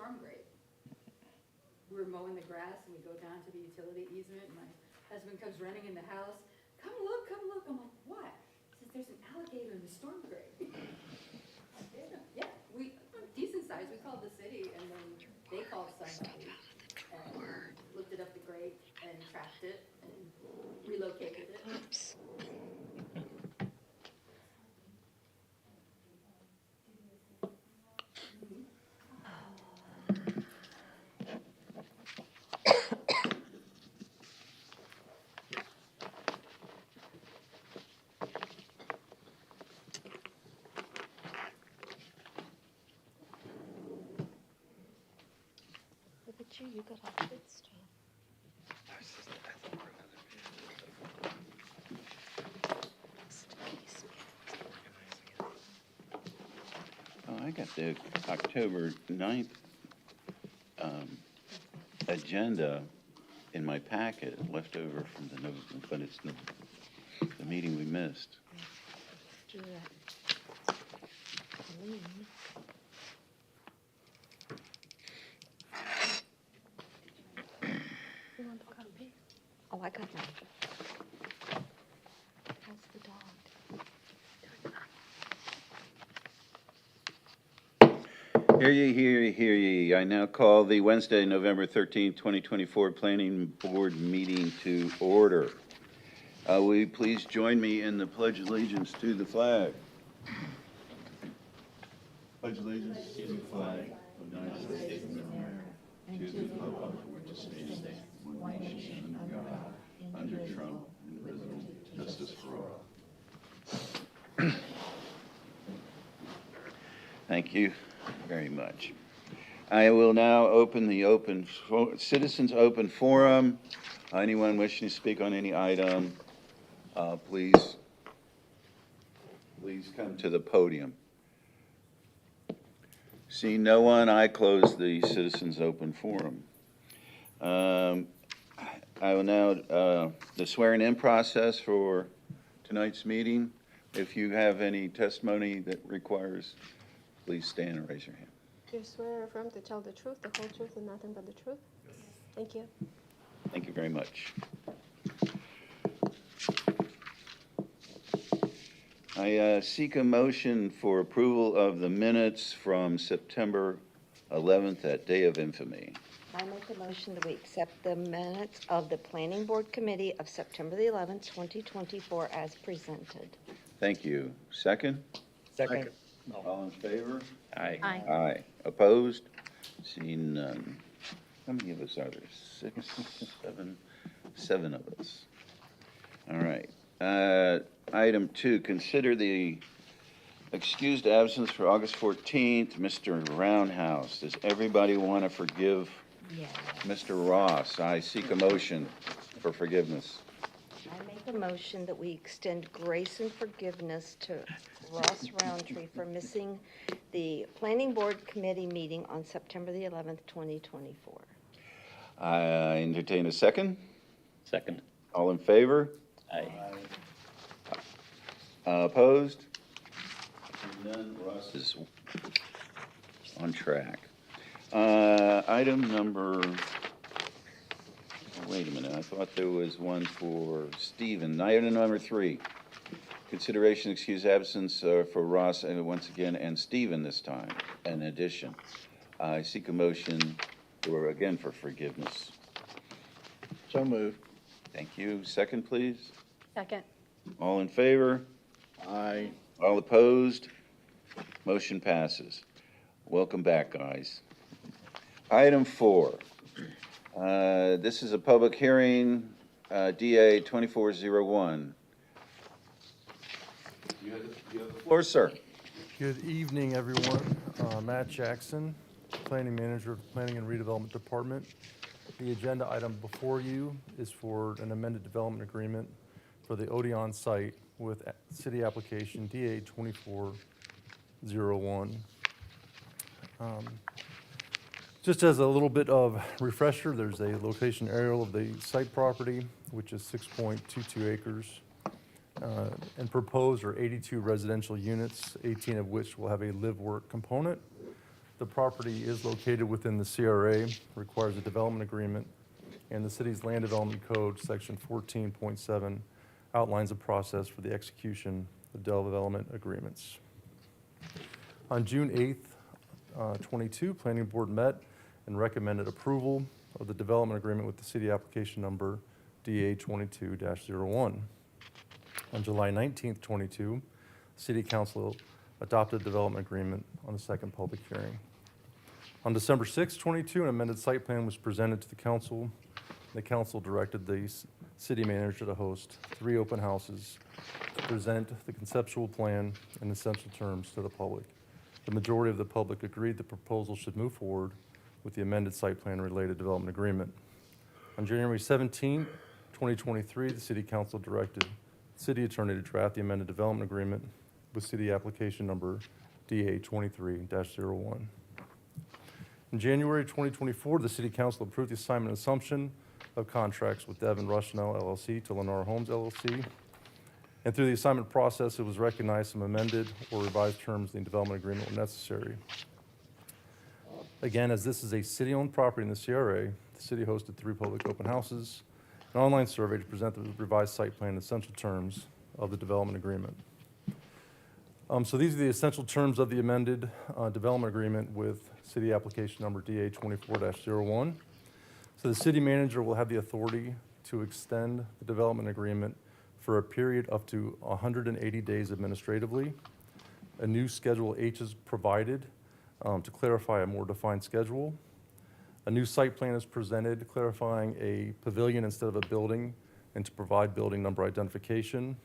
storm grate. We're mowing the grass and we go down to the utility easement and my husband comes running in the house. Come look, come look. I'm like, what? He says, there's an alligator in the storm grate. Yeah, we, decent size. We called the city and then they called somebody and looked it up the grate and tracked it and relocated it. Oops. Look at you, you got all good stuff. Oh, I got the October 9th agenda in my packet, left over from the November, but it's the meeting we missed. Do that. Clean. You want a copy? Oh, I got one. How's the dog? Hear ye, hear ye, hear ye. I now call the Wednesday, November 13th, 2024 Planning Board meeting to order. Will you please join me in the Pledge of Allegiance to the flag? Pledge allegiance to the flag of the United States of America, and to the republic for which it stands, one nation under God, under Trump, indivisible, justice for all. Thank you very much. I will now open the citizens open forum. Anyone wishing to speak on any item, please come to the podium. See no one, I close the citizens open forum. I will now, the swearing-in process for tonight's meeting. If you have any testimony that requires, please stand and raise your hand. Do you swear or affirm to tell the truth, the whole truth, and nothing but the truth? Thank you. Thank you very much. I seek a motion for approval of the minutes from September 11th, that day of infamy. I make a motion that we accept the minutes of the Planning Board Committee of September the 11th, 2024 as presented. Thank you. Second? Second. All in favor? Aye. Aye. Aye. Opposed? Seeing none. How many of us are there? 6, 7, 7 of us. All right. Item 2, consider the excused absence for August 14th, Mr. Roundhouse. Does everybody want to forgive Yeah. Mr. Ross? I seek a motion for forgiveness. I make a motion that we extend grace and forgiveness to Ross Roundtree for missing the Planning Board Committee meeting on September the 11th, 2024. I entertain a second. Second. All in favor? Aye. Opposed? None. Ross is on track. Item number, wait a minute, I thought there was one for Stephen. Item number 3, consideration excuse absence for Ross once again and Stephen this time, in addition. I seek a motion for forgiveness. So moved. Thank you. Second, please. Second. All in favor? Aye. All opposed? Motion passes. Welcome back, guys. Item 4. This is a public hearing, DA 2401. You have the floor, sir. Good evening, everyone. Matt Jackson, Planning Manager of the Planning and Redevelopment Department. The agenda item before you is for an amended development agreement for the Odeon site with city application DA 2401. Just as a little bit of refresher, there's a location aerial of the site property, which is 6.22 acres. And proposed are 82 residential units, 18 of which will have a live-work component. The property is located within the CRA, requires a development agreement, and the city's Land Development Code, Section 14.7, outlines a process for the execution of development agreements. On June 8th, 22, Planning Board met and recommended approval of the development agreement with the city application number DA 22-01. On July 19th, 22, City Council adopted the development agreement on the second public hearing. On December 6th, 22, an amended site plan was presented to the council. The council directed the city manager to host 3 open houses to present the conceptual plan and essential terms to the public. The majority of the public agreed the proposal should move forward with the amended site plan related development agreement. On January 17, 2023, the city council directed the city attorney to draft the amended development agreement with city application number DA 23-01. In January 2024, the city council approved the assignment and assumption of contracts with Devin Rushnell LLC to Lennar Homes LLC. And through the assignment process, it was recognized some amended or revised terms in the development agreement were necessary. Again, as this is a city-owned property in the CRA, the city hosted 3 public open houses, an online survey to present the revised site plan and essential terms of the development agreement. So these are the essential terms of the amended development agreement with city application number DA 24-01. So the city manager will have the authority to extend the development agreement for a period up to 180 days administratively. A new Schedule H is provided to clarify a more defined schedule. A new site plan is presented clarifying a pavilion instead of a building and to provide building number identification.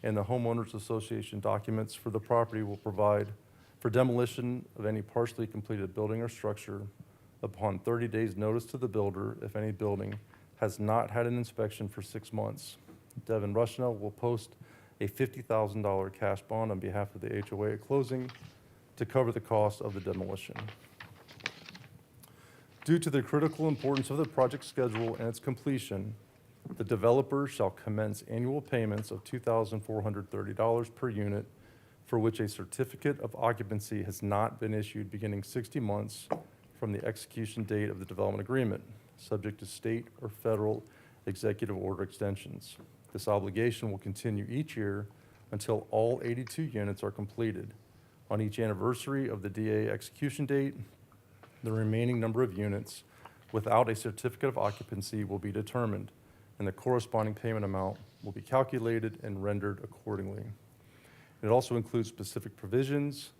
And the homeowners association documents for the property will provide for demolition of any partially completed building or structure upon 30 days notice to the builder if any building has not had an inspection for 6 months. Devin Rushnell will post a $50,000 cash bond on behalf of the HOA at closing to cover the cost of the demolition. Due to the critical importance of the project schedule and its completion, the developer shall commence annual payments of $2,430 per unit for which a certificate of occupancy has not been issued beginning 60 months from the execution date of the development agreement, subject to state or federal executive order extensions. This obligation will continue each year until all 82 units are completed. On each anniversary of the DA execution date, the remaining number of units without a certificate of occupancy will be determined, and the corresponding payment amount will be calculated and rendered accordingly. It also includes specific provisions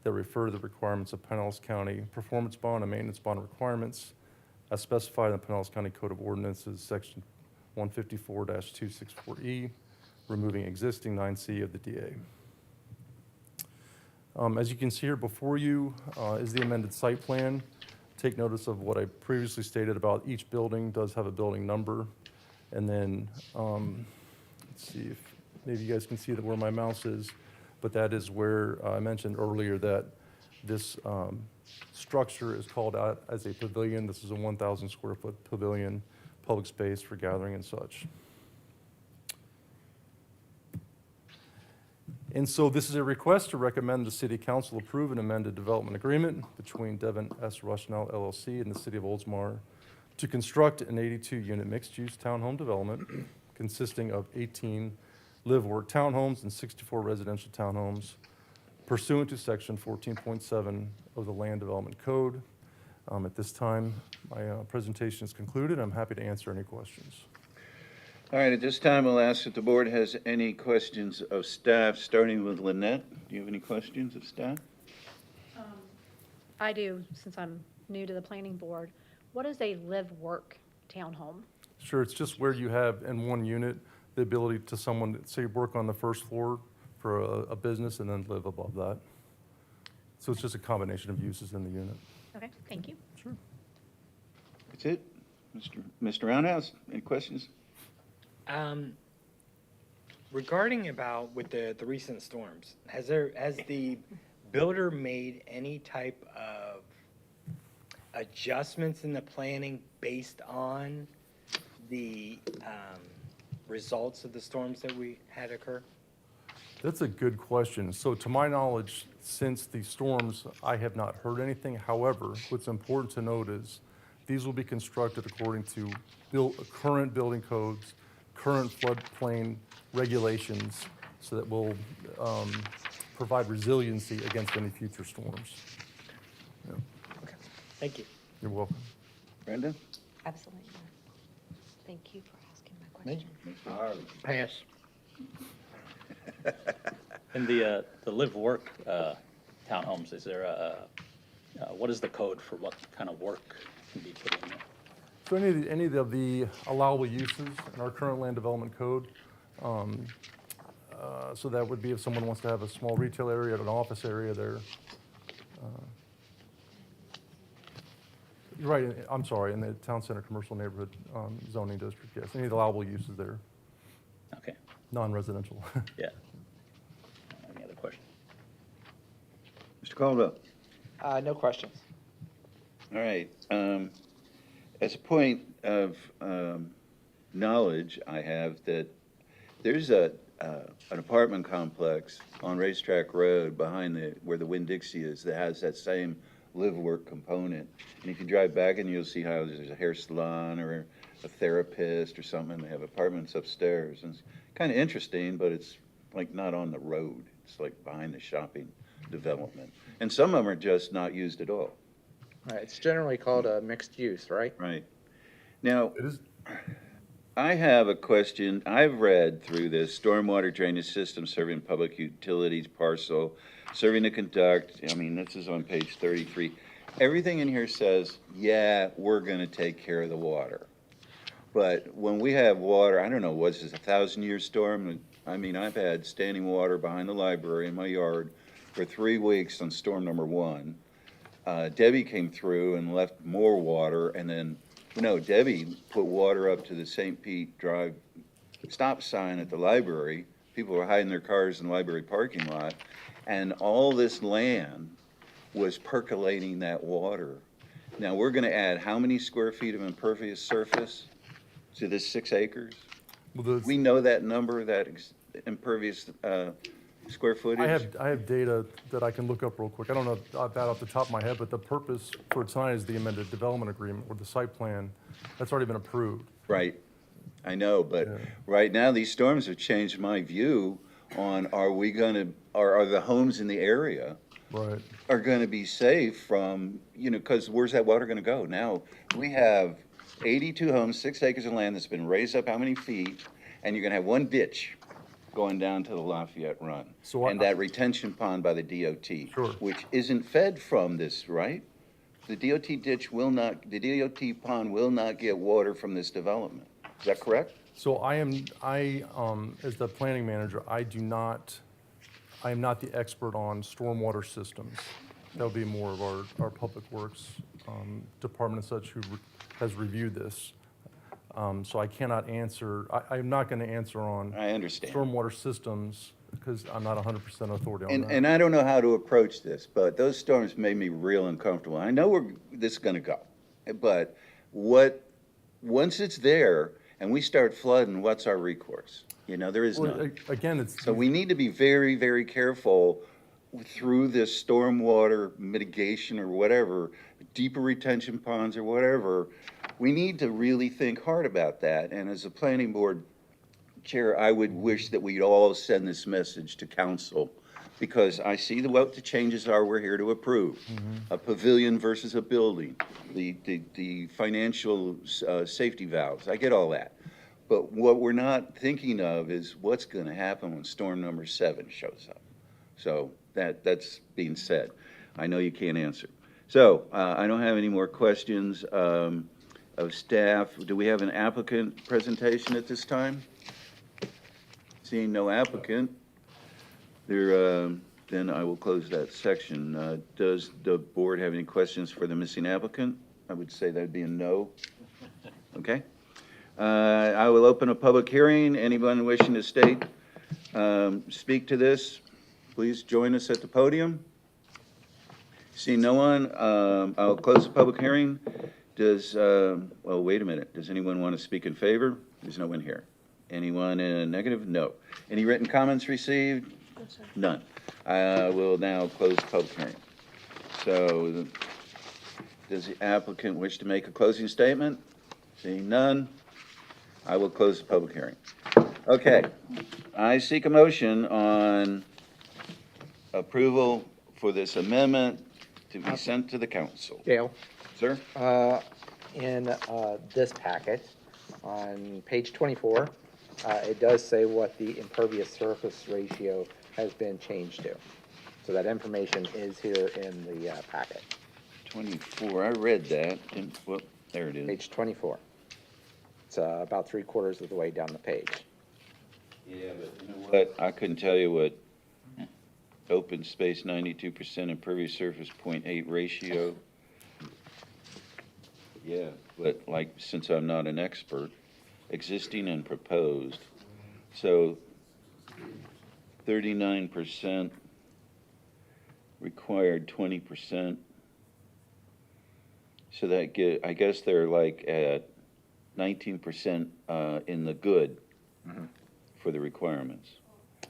that refer to the requirements of Pinellas County performance bond and maintenance bond requirements as specified in the Pinellas County Code of Ordinances, Section 154-264E, removing existing 9C of the DA. As you can see here before you is the amended site plan. Take notice of what I previously stated about each building does have a building number. And then, let's see if maybe you guys can see that where my mouse is, but that is where I mentioned earlier that this structure is called out as a pavilion. This is a 1,000 square foot pavilion, public space for gathering and such. And so this is a request to recommend the City Council approve an amended development agreement between Devin S. Rushnell LLC and the City of Oldsmar to construct an 82-unit mixed-use townhome development consisting of 18 live-work townhomes and 64 residential townhomes pursuant to Section 14.7 of the Land Development Code. At this time, my presentation is concluded. I'm happy to answer any questions. All right, at this time, I'll ask if the board has any questions of staff, starting with Lynette. Do you have any questions of staff? I do, since I'm new to the planning board. What is a live-work townhome? Sure, it's just where you have in one unit the ability to someone, say, work on the first floor for a business and then live above that. So it's just a combination of uses in the unit. Okay, thank you. Sure. That's it? Mr. Roundhouse, any questions? Regarding about with the recent storms, has the builder made any type of adjustments in the planning based on the results of the storms that we had occur? That's a good question. So to my knowledge, since the storms, I have not heard anything. However, what's important to note is these will be constructed according to current building codes, current floodplain regulations, so that will provide resiliency against any future storms. Yeah, Thank you. you're welcome. Brenda? Absolutely not. Thank you for asking my question. Mr. Harley? Pass. In the live-work townhomes, is there what is the code for what kind of work can be put in there? So any of the allowable uses in our current land development code, so that would be if someone wants to have a small retail area, an office area there. You're right, I'm sorry, in the town center commercial neighborhood zoning district, yes, any of the allowable uses there, Okay, non-residential. yeah. Any other questions? Mr. Caldwell? No questions. All right. As a point of knowledge, I have that there's an apartment complex on Racetrack Road behind where the Winn-Dixie is that has that same live-work component. And if you drive back and you'll see how there's a hair salon or a therapist or something, they have apartments upstairs. And it's kind of interesting, but it's like not on the road. It's like behind the shopping development. And some of them are just not used at all. Right, it's generally called a mixed use, right? Right. Now, It is, I have a question. I've read through this stormwater drainage system serving public utilities parcel, serving to conduct, I mean, this is on page 33. Everything in here says, yeah, we're gonna take care of the water. But when we have water, I don't know, what's this, 1,000-year storm? I mean, I've had standing water behind the library in my yard for 3 weeks on storm number 1. Debbie came through and left more water, and then, Debbie put water up to the St. Pete Drive stop sign at the library. People were hiding their cars in the library parking lot, and all this land was percolating that water. Now, we're gonna add how many square feet of impervious surface to this 6 acres? well, We know that number, that impervious square footage? I have data that I can look up real quick. I don't know that off the top of my head, but the purpose for tonight is the amended development agreement or the site plan. That's already been approved. Right, I know, but Yeah. right now, these storms have changed my view on, are the homes in the area Right. are gonna be safe from, because where's that water gonna go? Now, we have 82 homes, 6 acres of land that's been raised up how many feet, and you're gonna have one ditch going down to the Lafayette Run. So And that retention pond by the DOT. Sure. Which isn't fed from this, right? The the DOT pond will not get water from this development. Is that correct? So as the planning manager, I am not the expert on stormwater systems. That'll be more of our public works department and such who has reviewed this. So I cannot answer, I'm not gonna answer on I understand. stormwater systems because I'm not 100% authority on that. And I don't know how to approach this, but those storms made me real uncomfortable. I know this is gonna go, but once it's there and we start flooding, what's our recourse? There is Well, none. again, it's. So we need to be very, very careful through this stormwater mitigation or whatever, deeper retention ponds or whatever. We need to really think hard about that. And as a planning board chair, I would wish that we'd all send this message to council, because I see what the changes are we're here to approve. A pavilion versus a building, the financial safety valves, I get all that. But what we're not thinking of is what's gonna happen when storm number 7 shows up. So that's being said. I know you can't answer. So I don't have any more questions of staff. Do we have an applicant presentation at this time? Seeing no applicant, then I will close that section. Does the board have any questions for the missing applicant? I would say that'd be a no. Okay. I will open a public hearing. Anyone wishing to speak to this, please join us at the podium. Seeing no one, I'll close the public hearing. Well, wait a minute. Does anyone want to speak in favor? There's no one here. Anyone in negative? No. Any written comments received? None. I will now close the public hearing. So, does the applicant wish to make a closing statement? Seeing none, I will close the public hearing. Okay, I seek a motion on approval for this amendment to be sent to the council. Dale, Sir? in this packet, on page 24, it does say what the impervious surface ratio has been changed to. So that information is here in the packet, 24, I read that, and, well, there it is. page 24. It's about 3/4 of the way down the page. Yeah, but you know what, I couldn't tell you what open space 92% impervious surface 0.8 ratio. Yeah, but like, since I'm not an expert, existing and proposed, so 39% required 20%. So that I guess they're like at 19% in the good for the requirements.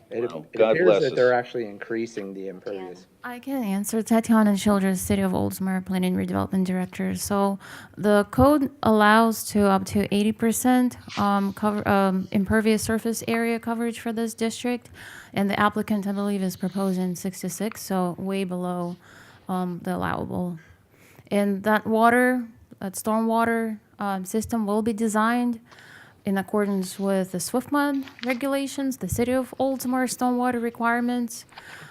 It Wow. it God appears bless that us. they're actually increasing the impervious. I can answer. Tatiana Childress, City of Oldsmar, Planning and Redevelopment Director. So the code allows to up to 80% impervious surface area coverage for this district, and the applicant, I believe, is proposing 66, so way below the allowable. And that stormwater system will be designed in accordance with the SWIFMUD regulations, the City of Oldsmar stormwater requirements,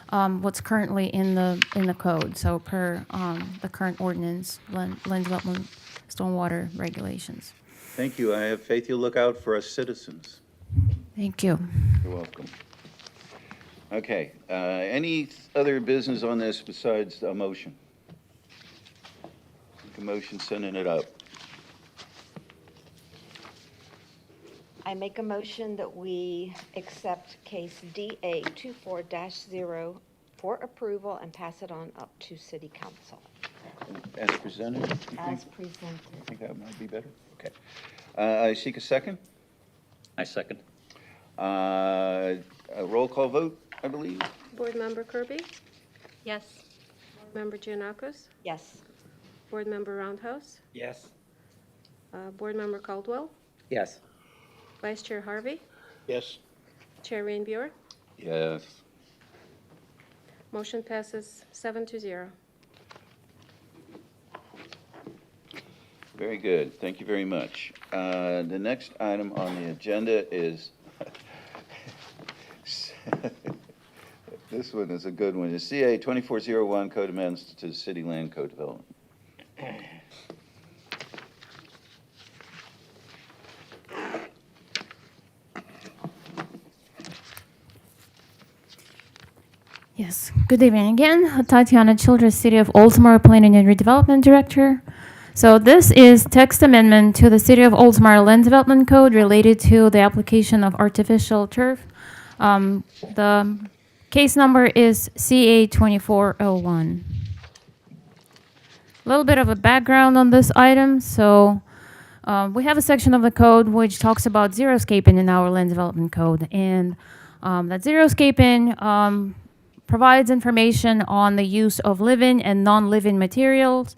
what's currently in the code. So per the current ordinance, land development stormwater regulations. Thank you, I have faith you'll look out for us citizens. Thank you. You're welcome. Okay, any other business on this besides a motion? Make a motion sending it up. I make a motion that we accept case DA 24-0 for approval and pass it on up to city council. As presented? you think? As presented. I think that might be better. Okay. I seek a second. I second. A roll call vote, I believe. Board Member Kirby? Yes. Board Member Giannakos? Yes. Board Member Roundhouse? Yes. Board Member Caldwell? Yes. Vice Chair Harvey? Yes. Chair Rainbjord? Yes. Motion passes 7-0. Very good. Thank you very much. The next item on the agenda is, this one is a good one, is CA 2401 Code Amendments to the City Land Code Development. Yes. Good evening again. Tatiana Childress, City of Oldsmar Planning and Redevelopment Director. So this is text amendment to the City of Oldsmar Land Development Code related to the application of artificial turf. The case number is CA 2401. A little bit of a background on this item. So we have a section of the code which talks about xeriscaping in our land development code. And that xeriscaping provides information on the use of living and non-living materials.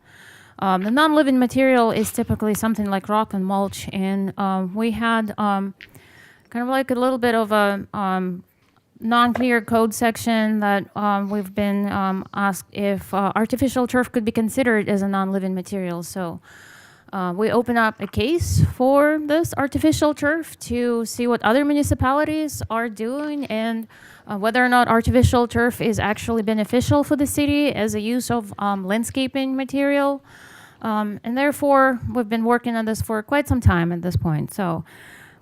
The non-living material is typically something like rock and mulch, and we had kind of like a little bit of a non-clear code section that we've been asked if artificial turf could be considered as a non-living material. So we open up a case for this artificial turf to see what other municipalities are doing and whether or not artificial turf is actually beneficial for the city as a use of landscaping material. And therefore, we've been working on this for quite some time at this point. So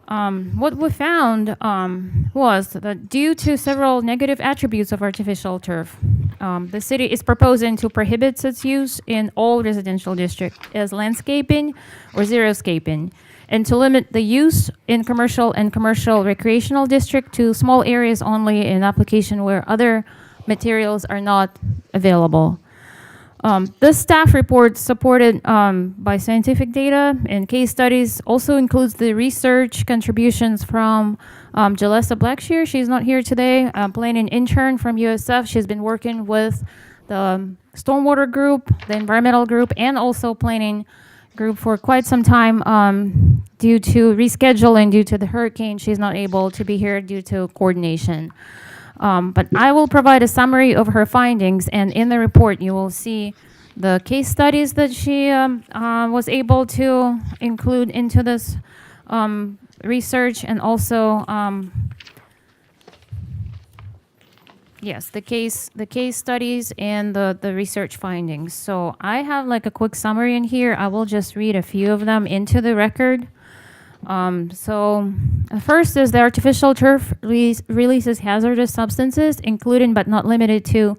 what we found was that due to several negative attributes of artificial turf, the city is proposing to prohibit its use in all residential districts as landscaping or xeriscaping, and to limit the use in commercial and commercial recreational district to small areas only in application where other materials are not available. This staff report, supported by scientific data and case studies, also includes the research contributions from Jalessa Blackshear. She's not here today. Planning intern from USF. She's been working with the stormwater group, the environmental group, and also planning group for quite some time. Due to rescheduling due to the hurricane, she's not able to be here due to coordination. But I will provide a summary of her findings, and in the report you will see the case studies that she was able to include into this research, and also yes, the case studies and the research findings. So I have like a quick summary in here. I will just read a few of them into the record. So first is the artificial turf releases hazardous substances, including but not limited to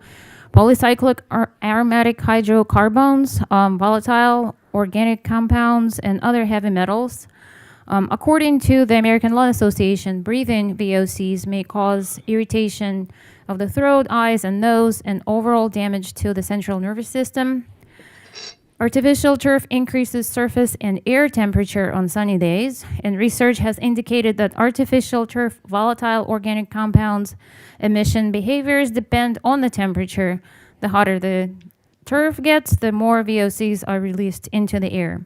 polycyclic aromatic hydrocarbons, volatile organic compounds, and other heavy metals. According to the American Lung Association, breathing VOCs may cause irritation of the throat, eyes, and nose, and overall damage to the central nervous system. Artificial turf increases surface and air temperature on sunny days, and research has indicated that artificial turf volatile organic compounds emission behaviors depend on the temperature. The hotter the turf gets, the more VOCs are released into the air.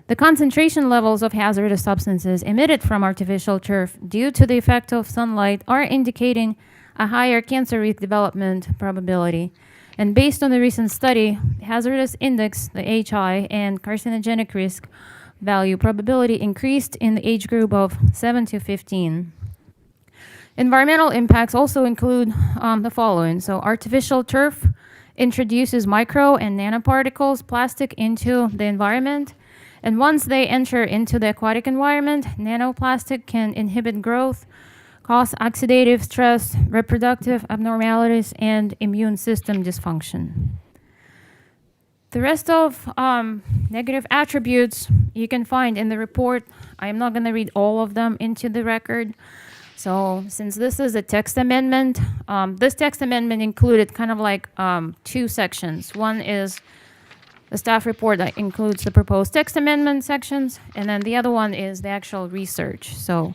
The concentration levels of hazardous substances emitted from artificial turf due to the effect of sunlight are indicating a higher cancer risk development probability. And based on the recent study, hazardous index, the HI, and carcinogenic risk value probability increased in the age group of 7 to 15. Environmental impacts also include the following. So artificial turf introduces micro and nanoparticles, plastic, into the environment. And once they enter into the aquatic environment, nanoplastic can inhibit growth, cause oxidative stress, reproductive abnormalities, and immune system dysfunction. The rest of negative attributes you can find in the report. I am not going to read all of them into the record. So since this is a text amendment, this text amendment included kind of like two sections. One is the staff report that includes the proposed text amendment sections, and then the other one is the actual research. So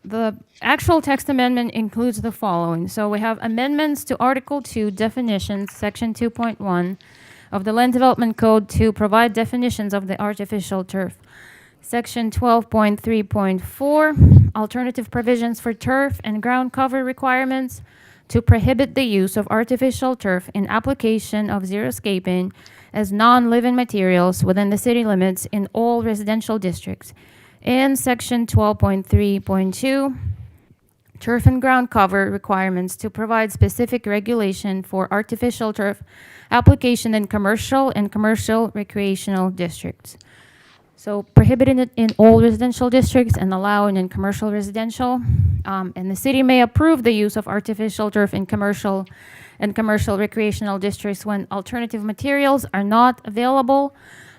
the actual text amendment includes the following. So we have amendments to Article 2 definitions, Section 2.1 of the Land Development Code to provide definitions of the artificial turf. Section 12.3.4, alternative provisions for turf and ground cover requirements to prohibit the use of artificial turf in application of xeriscaping as non-living materials within the city limits in all residential districts. And Section 12.3.2, turf and ground cover requirements to provide specific regulation for artificial turf application in commercial and commercial recreational districts. So prohibiting it in all residential districts and allowing in commercial residential. And the city may approve the use of artificial turf in commercial and commercial recreational districts when alternative materials are not available.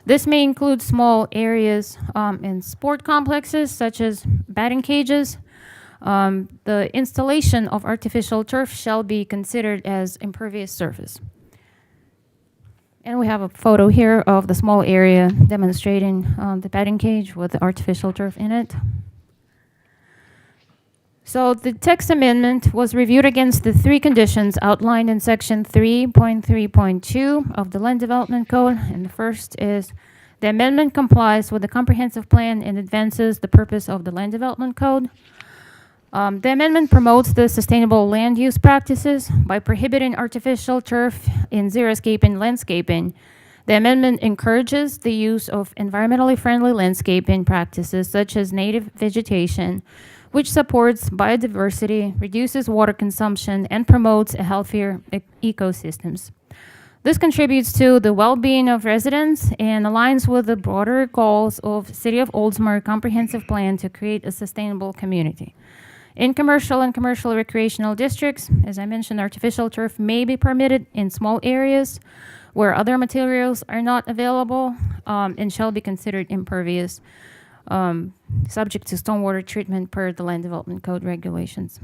This may include small areas in sport complexes, such as batting cages. The installation of artificial turf shall be considered as impervious surface. And we have a photo here of the small area demonstrating the batting cage with the artificial turf in it. So the text amendment was reviewed against the three conditions outlined in Section 3.3.2 of the Land Development Code. And the first is the amendment complies with the comprehensive plan and advances the purpose of the Land Development Code. The amendment promotes the sustainable land use practices by prohibiting artificial turf in xeriscaping landscaping. The amendment encourages the use of environmentally friendly landscaping practices such as native vegetation, which supports biodiversity, reduces water consumption, and promotes a healthier ecosystems. This contributes to the well-being of residents and aligns with the broader goals of City of Oldsmar comprehensive plan to create a sustainable community. In commercial and commercial recreational districts, as I mentioned, artificial turf may be permitted in small areas where other materials are not available and shall be considered impervious, subject to stormwater treatment per the Land Development Code regulations.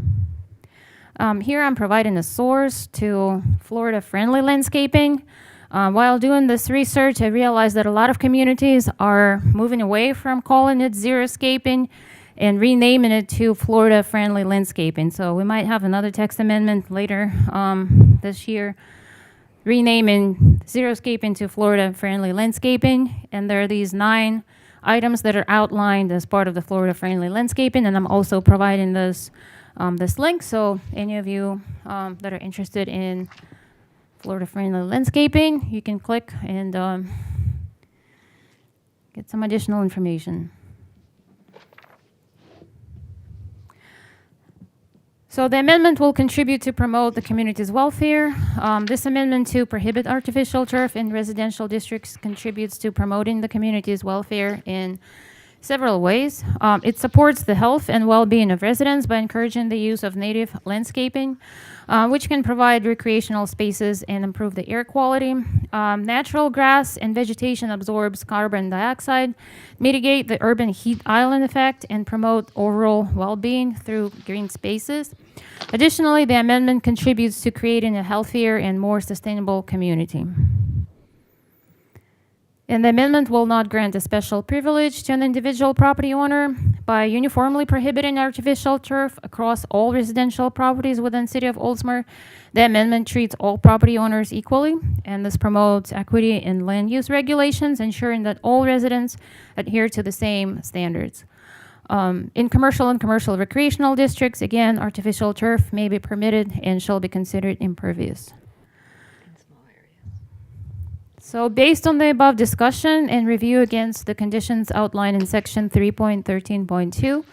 Here I'm providing a source to Florida-friendly landscaping. While doing this research, I realized that a lot of communities are moving away from calling it xeriscaping and renaming it to Florida-friendly landscaping. So we might have another text amendment later this year, renaming xeriscaping to Florida-friendly landscaping. And there are these 9 items that are outlined as part of the Florida-friendly landscaping, and I'm also providing this link, so any of you that are interested in Florida-friendly landscaping, you can click and get some additional information. So the amendment will contribute to promote the community's welfare. This amendment to prohibit artificial turf in residential districts contributes to promoting the community's welfare in several ways. It supports the health and well-being of residents by encouraging the use of native landscaping, which can provide recreational spaces and improve the air quality. Natural grass and vegetation absorbs carbon dioxide, mitigate the urban heat island effect, and promote overall well-being through green spaces. Additionally, the amendment contributes to creating a healthier and more sustainable community. And the amendment will not grant a special privilege to an individual property owner by uniformly prohibiting artificial turf across all residential properties within the city of Oldsmar. The amendment treats all property owners equally, and this promotes equity in land use regulations, ensuring that all residents adhere to the same standards. In commercial and commercial recreational districts, again, artificial turf may be permitted and shall be considered impervious. So based on the above discussion and review against the conditions outlined in section 3.13.2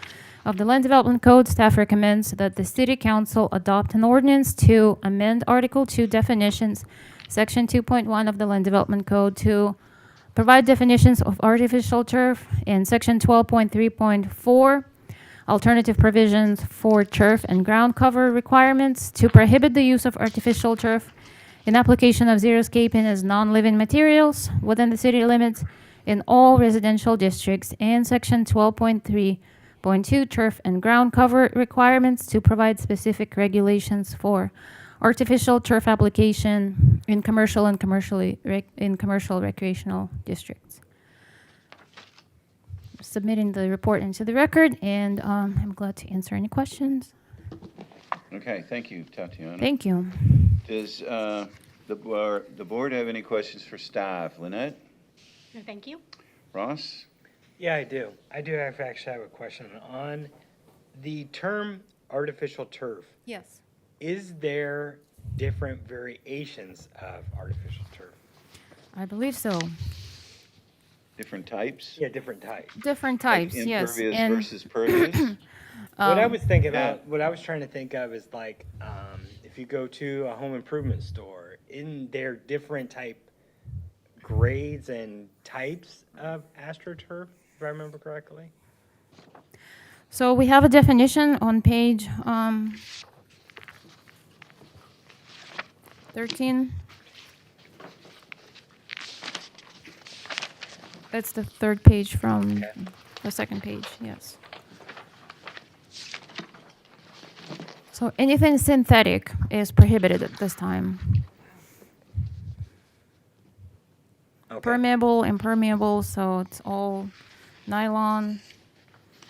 of the Land Development Code, staff recommends that the City Council adopt an ordinance to amend Article 2 definitions, section 2.1 of the Land Development Code to provide definitions of artificial turf, and section 12.3.4 alternative provisions for turf and ground cover requirements to prohibit the use of artificial turf in application of xeriscaping as non-living materials within the city limits in all residential districts, and section 12.3.2 turf and ground cover requirements to provide specific regulations for artificial turf application in commercial and commercial recreational districts. Submitting the report into the record, and I'm glad to answer any questions. Okay, thank you, Tatiana. Thank you. Does the board have any questions for staff? Lynette? No, thank you. Ross? Yeah, I do. Actually have a question on the term artificial turf. Yes. Is there different variations of artificial turf? I believe so. Different types? Yeah, different types. Different types, Like yes. impervious And versus pervious? What I was thinking Yeah. about, what I was trying to think of is like, if you go to a home improvement store, in their different type grades and types of AstroTurf, if I remember correctly. so we have a definition on page 13. That's the third page from the second page, yes. So anything synthetic is prohibited at this time. Okay. Permeable, impermeable, so it's all nylon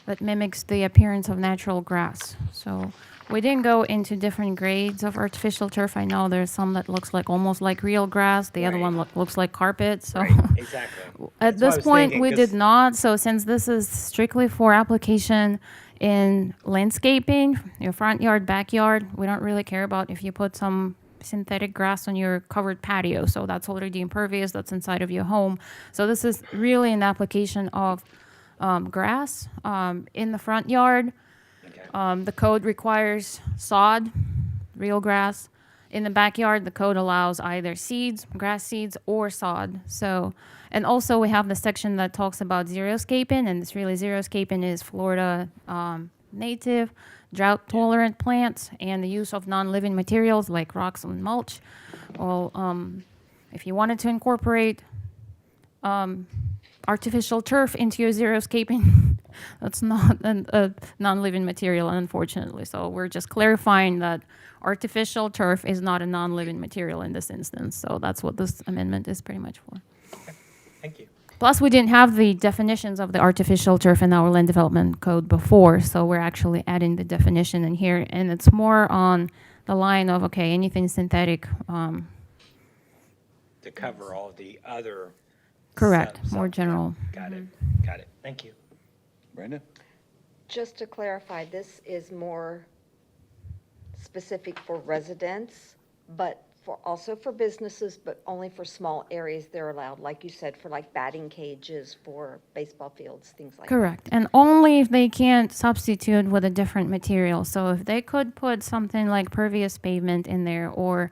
that mimics the appearance of natural grass. So we didn't go into different grades of artificial turf. I know there's some that looks like almost like real grass. The other Right. one looks like carpet. So Right, exactly. at That's what I this was point, thinking, we 'cause- did not. So since this is strictly for application in landscaping, your front yard, backyard, we don't really care about if you put some synthetic grass on your covered patio. So that's already impervious. That's inside of your home. So this is really an application of grass in the front yard. Okay. The code requires sod, real grass. In the backyard, the code allows either seeds, grass seeds, or sod. So, and also we have the section that talks about xeriscaping, and it's really xeriscaping is Florida native, drought-tolerant plants, and the use of non-living materials like rocks and mulch. Well, if you wanted to incorporate artificial turf into your xeriscaping That's not a non-living material, unfortunately. So we're just clarifying that artificial turf is not a non-living material in this instance. So that's what this amendment is pretty much for. Thank you. Plus, we didn't have the definitions of the artificial turf in our land development code before, so we're actually adding the definition in here, and it's more on the line of, okay, anything synthetic, To cover all the other. correct, sub- more sub- general. Got it, got it. Thank you. Brenda? Just to clarify, this is more specific for residents, but also for businesses, but only for small areas they're allowed, like you said, for like batting cages, for baseball fields, things like that. Correct, and only if they can't substitute with a different material. So if they could put something like pervious pavement in there, or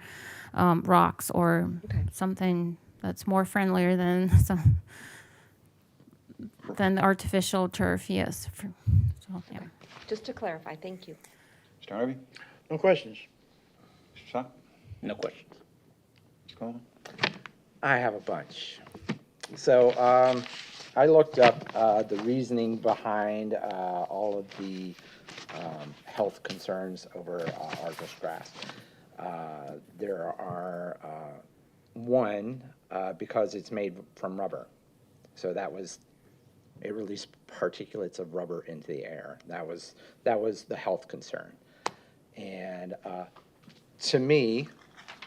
rocks, or Okay. something that's more friendlier than than the artificial turf, yes. So, yeah. Just to clarify, thank you. Mr. Harvey? No questions. Mr. Sock? No questions. Mr. Coleman? I have a bunch. So I looked up the reasoning behind all of the health concerns over artificial grass. There are one, because it's made from rubber. So it released particulates of rubber into the air. That was the health concern. And to me,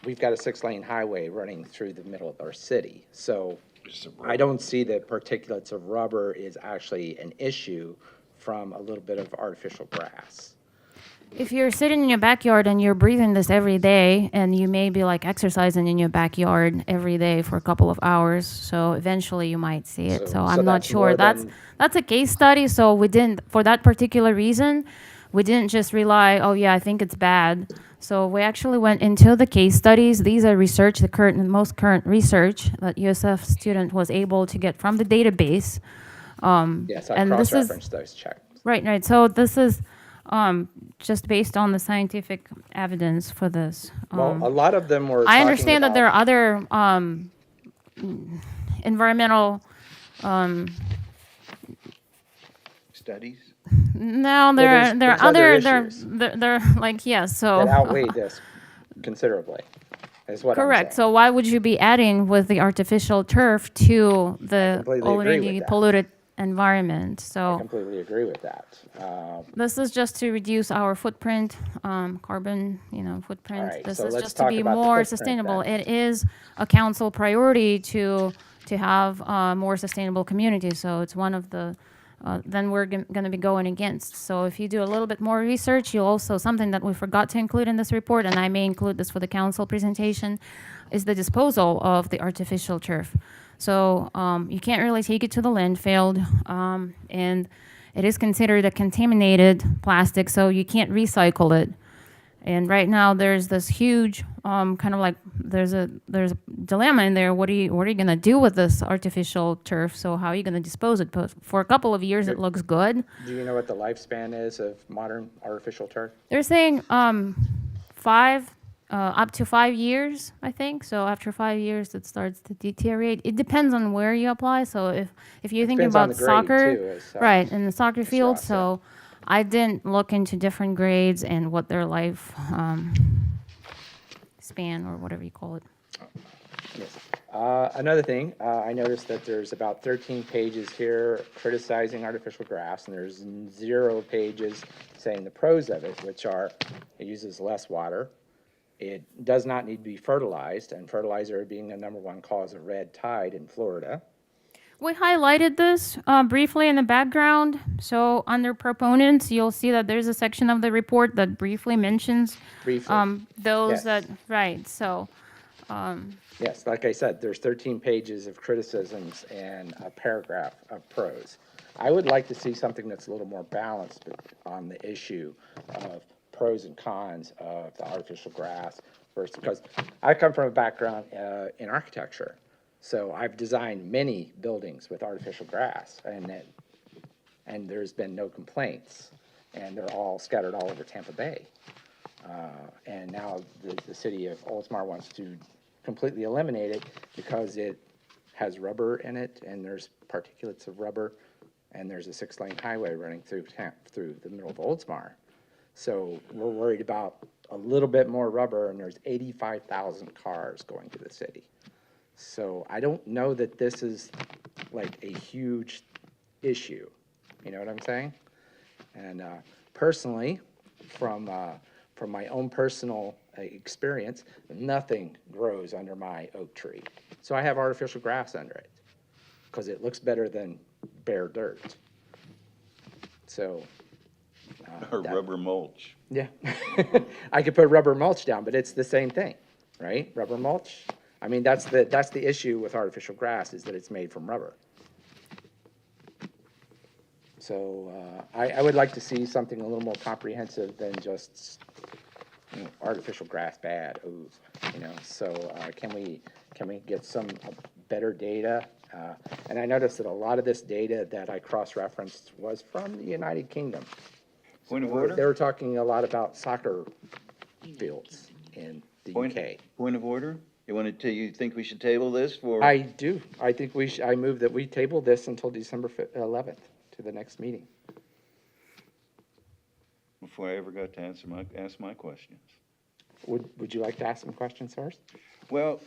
we've got a 6-lane highway running through the middle of our city. So I don't see that particulates of rubber is actually an issue from a little bit of artificial grass. If you're sitting in your backyard and you're breathing this every day, and you may be like exercising in your backyard every day for a couple of hours, so eventually you might see it. So- So so I'm not that's sure. more That's than- a case study. So we didn't, for that particular reason, we didn't just rely, oh yeah, I think it's bad. So we actually went into the case studies. These are research, the most current research that USF student was able to get from the database. Yes, I And this is- cross-referenced those checks. Right. So this is just based on the scientific evidence for this. Well, a lot of them were I talking understand that about- there are other environmental, Studies? no, there's other issues. they're like, yes, so. that outweigh this considerably, is what I'm Correct. saying. So why would you be adding with the artificial turf to the completely agree already with that. polluted environment? I So completely agree with that. this is just to reduce our footprint, carbon, footprint. All right, This so is let's just to talk be about the more footprint sustainable. then. It is a council priority to have more sustainable communities. So it's one of the then we're going to be going against. So if you do a little bit more research, you'll also, something that we forgot to include in this report, and I may include this for the council presentation, is the disposal of the artificial turf. So you can't really take it to the landfill, and it is considered a contaminated plastic, so you can't recycle it. And right now, there's this huge kind of like there's a dilemma in there. What are you going to do with this artificial turf? So how are you going to dispose it? But for a couple of years, it looks good. Do you know what the lifespan is of modern artificial turf? They're saying up to 5 years, I think. So after 5 years, it starts to deteriorate. It depends on where you apply. So if you're thinking depends on about the grade, soccer, too, as, right, in the soccer field. Ross said. So I didn't look into different grades and what their life span or whatever you call it. Yes. Another thing, I noticed that there's about 13 pages here criticizing artificial grass, and there's 0 pages saying the pros of it, which are it uses less water, it does not need to be fertilized, and fertilizer being the #1 cause of red tide in Florida. We highlighted this briefly in the background. So under proponents, you'll see that there's a section of the report that briefly mentions those Yes. that, right, so. Yes, like I said, there's 13 pages of criticisms and a paragraph of pros. I would like to see something that's a little more balanced on the issue of pros and cons of the artificial grass versus, because I come from a background in architecture. So I've designed many buildings with artificial grass, and there's been no complaints, and they're all scattered all over Tampa Bay. And now the city of Oldsmar wants to completely eliminate it because it has rubber in it, and there's particulates of rubber. and there's a 6-lane highway running through town, through the middle of Oldsmar. So we're worried about a little bit more rubber, and there's 85,000 cars going to the city. So I don't know that this is like a huge issue. You know what I'm saying? And personally, from my own personal experience, nothing grows under my oak tree. So I have artificial grass under it because it looks better than bare dirt. So. Or rubber mulch. Yeah. I could put rubber mulch down, but it's the same thing, right? Rubber mulch. I mean, that's the issue with artificial grass, is that it's made from rubber. So I would like to see something a little more comprehensive than just, artificial grass bad, ooh, So can we get some better data? And I noticed that a lot of this data that I cross-referenced was from the United Kingdom. Point of They order? were talking a lot about soccer fields in the UK. Point of order? You think we should table this for? I do. I think I move that we table this until December 11th to the next meeting. Before I ever got to ask my questions. Would you like to ask some questions first? Well,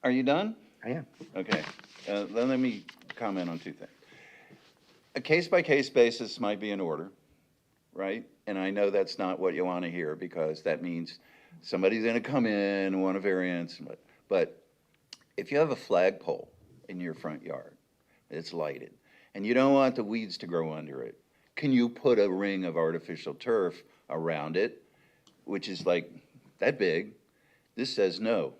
are you done? I am. Okay, then let me comment on two things. A case-by-case basis might be in order, right? And I know that's not what you want to hear, because that means somebody's going to come in and want a variance. But if you have a flagpole in your front yard, it's lighted, and you don't want the weeds to grow under it, can you put a ring of artificial turf around it, which is like that big? This says no.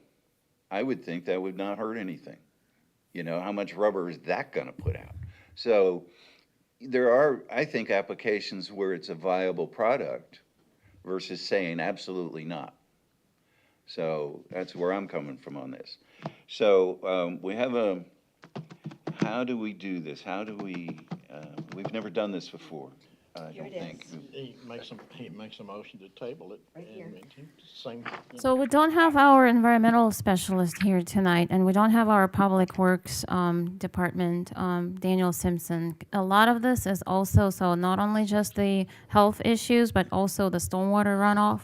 I would think that would not hurt anything. How much rubber is that going to put out? So there are, I think, applications where it's a viable product versus saying absolutely not. So that's where I'm coming from on this. So we have how do we do this? We've never done this before, I Here don't it think. He makes a motion to table it. Right here. Same. So we don't have our environmental specialist here tonight, and we don't have our public works department, Daniel Simpson. A lot of this is also, so not only just the health issues, but also the stormwater runoff.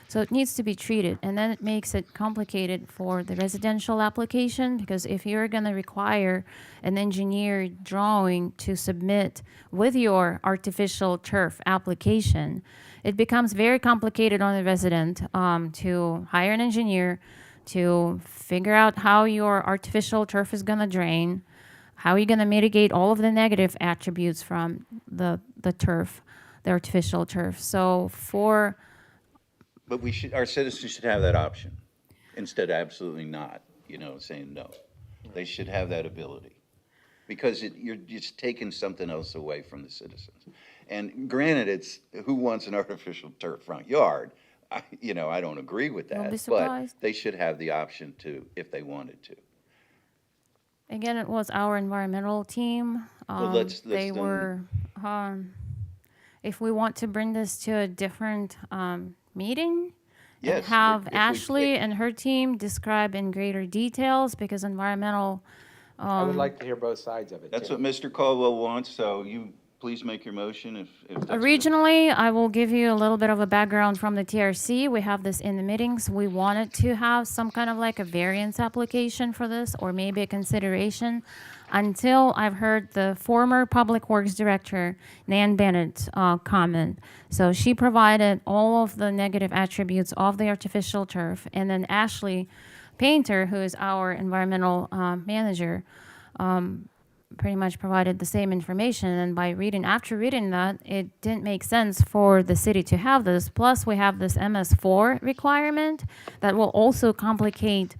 So it needs to be treated, and then it makes it complicated for the residential application, because if you're gonna require an engineered drawing to submit with your artificial turf application, it becomes very complicated on the resident to hire an engineer to figure out how your artificial turf is gonna drain, how you're gonna mitigate all of the negative attributes from the turf, the artificial turf. So But our citizens should have that option, instead of absolutely not, saying no. They should have that ability, because you're just taking something else away from the citizens. And granted, it's who wants an artificial turf front yard? I don't agree with You'll that, be but surprised. they should have the option to, if they wanted to. Again, it was our environmental team. Well, let's They then- were, if we want to bring this to a different meeting, and Yes, have if we- Ashley and her team describe in greater details, because environmental, I would like to hear both sides of it, That's too. what Mr. Caldwell wants, so you please make your motion if that's. originally, I will give you a little bit of a background from the TRC. We have this in the meetings. We wanted to have some kind of like a variance application for this, or maybe a consideration, until I've heard the former Public Works Director, Nan Bennett, comment. So she provided all of the negative attributes of the artificial turf, and then Ashley Painter, who is our environmental manager, pretty much provided the same information. And after reading that, it didn't make sense for the city to have this. Plus, we have this MS4 requirement that will also complicate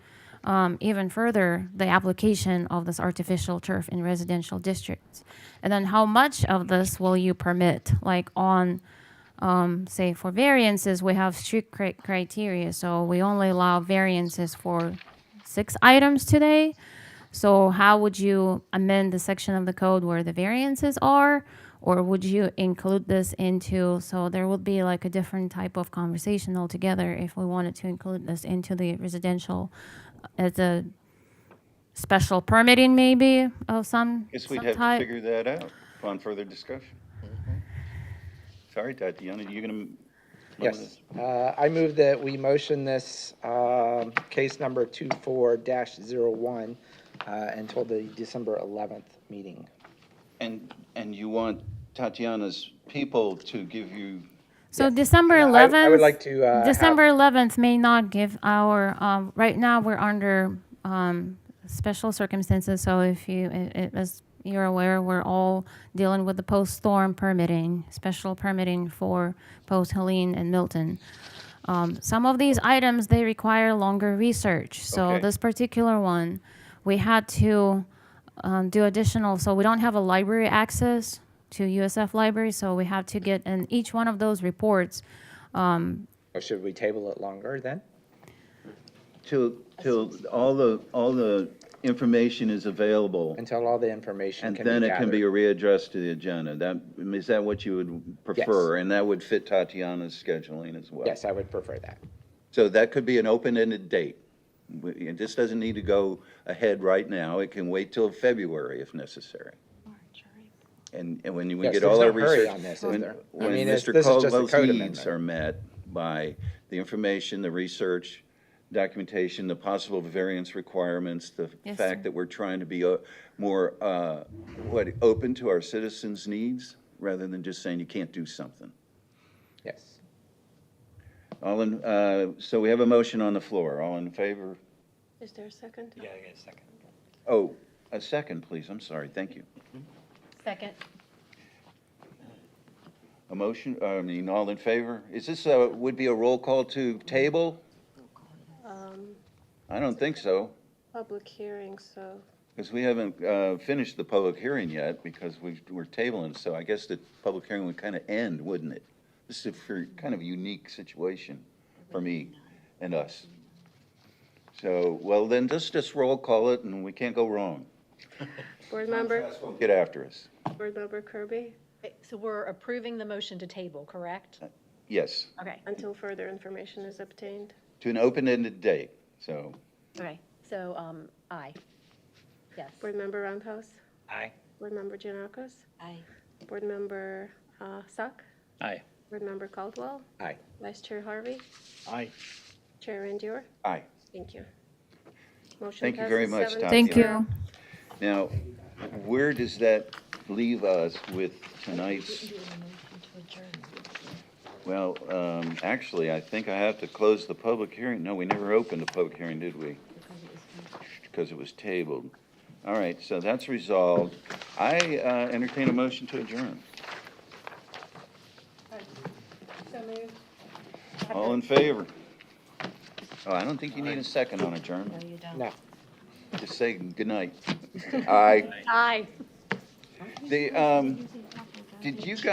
even further the application of this artificial turf in residential districts. And then how much of this will you permit? Like on, say for variances, we have strict criteria. So we only allow variances for 6 items today. So how would you amend the section of the code where the variances are? Or would you include this so there would be like a different type of conversation altogether if we wanted to include this into the residential as a special permitting maybe of some Guess we'd some have to type. figure that out, upon further discussion. Sorry, Tatiana, you gonna? Yes, I move that we motion this, case number 24-01, until the December 11th meeting. And you want Tatiana's people to give you, So Yes. December And 11th. I would like to, December 11th may not give our, right now, we're under special circumstances, so if you, as you're aware, we're all dealing with the post-storm permitting, special permitting for post-Helene and Milton. Some of these items, they require longer research. So Okay. this particular one, we had to do additional, so we don't have a library access to USF library, so we have to get in each one of those reports. Or should we table it longer then? till all the information is available, Until all the information and can be then gathered? it can be readdressed to the agenda. Is that what you would prefer? And that would fit Tatiana's scheduling as well? Yes, I would prefer that. So that could be an open-ended date. It just doesn't need to go ahead right now. It can wait till February if necessary. And when we Yes, get there's all no our hurry research. on this, is when- there? I When mean, Mr. this is just a Caldwell's code needs amendment. are met by the information, the research, documentation, the possible variance requirements, the Yes, fact sir. that we're trying to be more, open to our citizens' needs, rather than just saying you can't do something. Yes. So we have a motion on the floor. All in favor? Is there a second? Yeah, I get a second. Oh, a second, please. I'm sorry. Thank you. Second. A motion, all in favor? Is this, would be a roll call to table? I don't think so, Public hearing, so because we haven't finished the public hearing yet, because we're tabling, so I guess the public hearing would kind of end, wouldn't it? This is kind of a unique situation for me and us. So, well, then just roll call it, and we can't go wrong. Board member, Get after us. Board member Kirby, So we're approving the motion to table, correct? Yes, Okay, until further information is obtained. to an open-ended date, so. okay. So, aye. Yes. Board member Roundhouse, Aye. Board member Giannakos, Aye. Board member Suck, Aye. Board member Caldwell, Aye. Vice Chair Harvey, Aye. Chair Rendior. Aye. Thank you. Motion Thank you very passes much, 7-0. Thank you. Now, where does that leave us with tonight's? Well, actually, I think I have to close the public hearing. No, we never opened the public hearing, did we? Because it was tabled. All right, so that's resolved. I entertain a motion to adjourn. So moved. All in favor? Oh, I don't think you need a second on adjourn. No, you don't. No. Just say good night. Aye. Aye. Did you guys